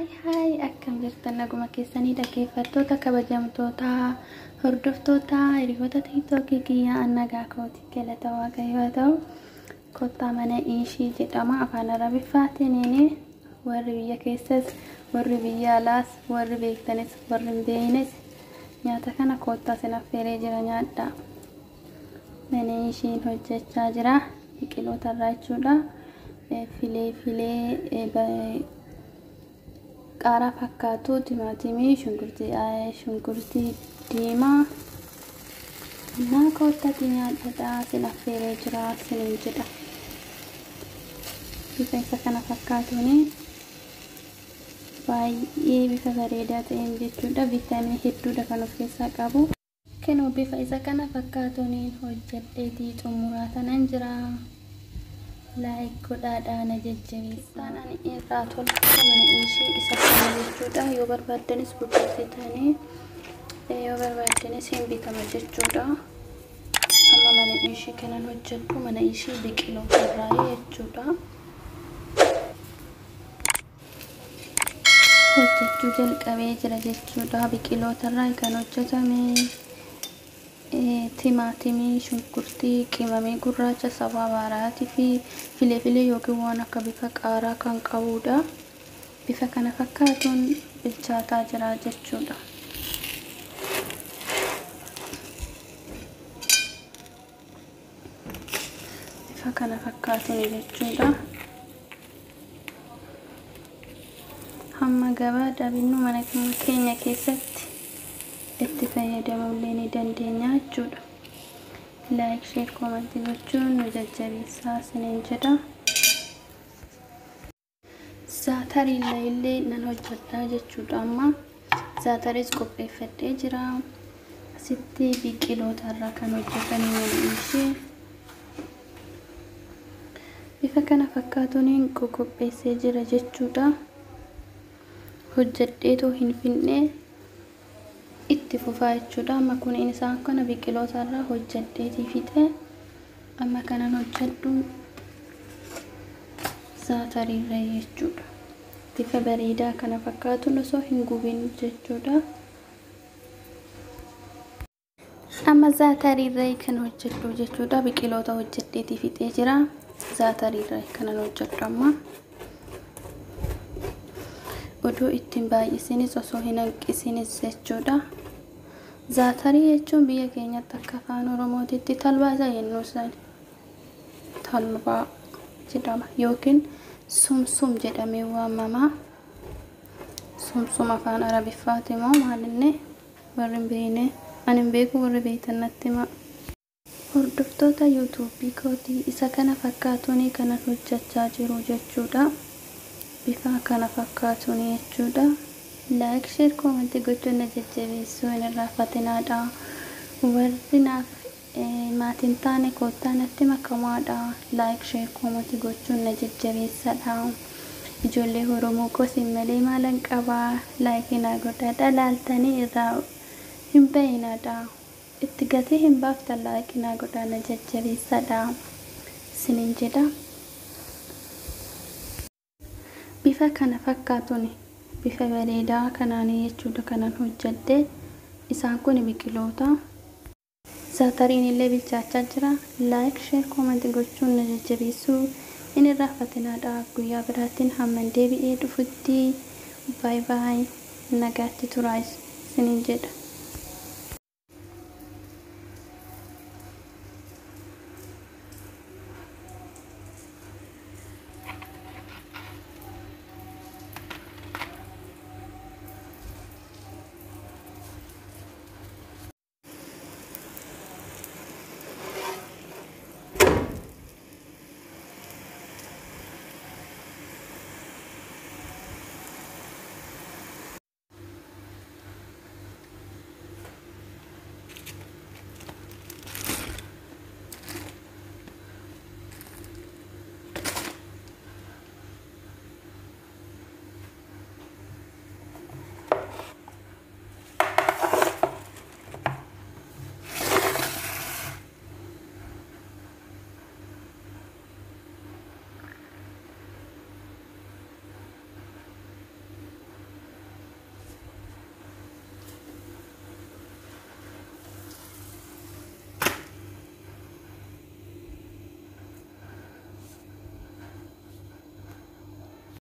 Hai akkam jirtan naguma keessanii dhaggeeffattoota kabajamtoota hordoftoota hiriyoota TikTokii kiyyaa nagaa kooti galata waaqayyoo ta'u kottaa mana ishii jedhama afaan arabiffaatiin warri biyya keessas warri biyya alaas warri beektanis warri hin beeknes nyaata kana kottaa sin affeeree jira nyaadha. Mana ishiin hojjechaa jira biqiloota irraa jechuudha. Filee qaaraa fakkaatu timaatimii shunkurtii diimaa naa kottatti nyaadhadha sin affeeree jira sinin jedha. Bifa isa kana fakkaatuun baay'ee bifa bareedaa ta'een jechuudha. Viitaaminii hedduudha kan of keessaa qabu. Kenoo bifa isa kana fakkaatuun hojjedheetii xumuraa tanan jira. Like godhaadhaan jajjabeessaan ani irraa tolcha mana ishii isa kana jechuudha. Yoo barbaaddanis gurgursitanii yoo barbaaddanis hin bitama jechuudha. Amma mana ishii kanan hojjedhu mana ishii biqiloota irraa jechuudha. Hojjechuu jalqabee jira jechuudha. Biqiloota irraa kan hojjetame timaatimii shunkurtii qimamee gurraacha sabaa baaraatii fi filee yookiin waan akka bifa qaaraa kan qabudha. Bifa kana fakkaatuun bilchaataa jira jechuudha. Bifa kana fakkaatuun jechuudha. Hamma gabaa dhabinnu mana keenya keessatti itti fayyadamuu ni dandeenya jechuudha. Like, share, comment gochuun nu jajjabeessaa sinin jedha. Zaatarii illee nan hojjedhaa jechuudha. Amma zaataris qopheeffadhee jira. Asitti biqiloota irraa kan hojjetame mana ishee bifa kana fakkaatuun qopheessee jira jechuudha. Hojjedheetoo hin finne itti fufaa jechuudha. Amma kun isaan kana biqiloota irraa hojjedheetii fixe amma kanan hojjedhu zaatarii irraa jechuudha. Bifa bareedaa kana fakkaatuun osoo hin gubin jechuudha. Amma zaatarii irraa kan hojjedhu jechuudha. Biqiloota hojjedheetii fixee jira. Zaatarii irraa kanan hojjedhu amma. Oduu ittiin baay'isinis osoo hin hanqisinis jechuudha. Zaatarii jechuun biyya keenyatti akka afaan Oromootitti talbaa isa jennuu talbaa jedhama yookiin sumsum jedhamee waamama. Sumsum afaan Arabiffaati moo maalinne warri hin beekne ani hin beeku warri beektan natti hima. Hordoftoota yuutuubii kootii isa kana fakkaatuun kanan hojjechaa jiru jechuudha. Bifa kana fakkaatuun jechuudha. Like, share, comment gochuun na jajjabeessuu hin irraanfatinaadha. Warri naaf maatiin taane kottaa natti makamaadha. Like, share, comment gochuun na jajjabeessadha. Ijoollee Oromoo kosin malee maalan qabaa. Like naa godhaadha. Laaltanii irraa hin bayinaadha. Itti gatii hin baaftan like naa godhaa na jajjabeessadha. Sinin jedha. Bifa kana fakkaatuun bifa bareedaa kanaanii jechuudha kanan hojjedhe. Isaan kun biqiloota. Zaatariin illee bilchaachaa jira. Like, share, comment gochuun na jajjabeessuu hin irraanfatinaadha. Guyyaa biraattiin hamman deebi'ee dhufutti bye bye nagaatti turaa sinin jedha.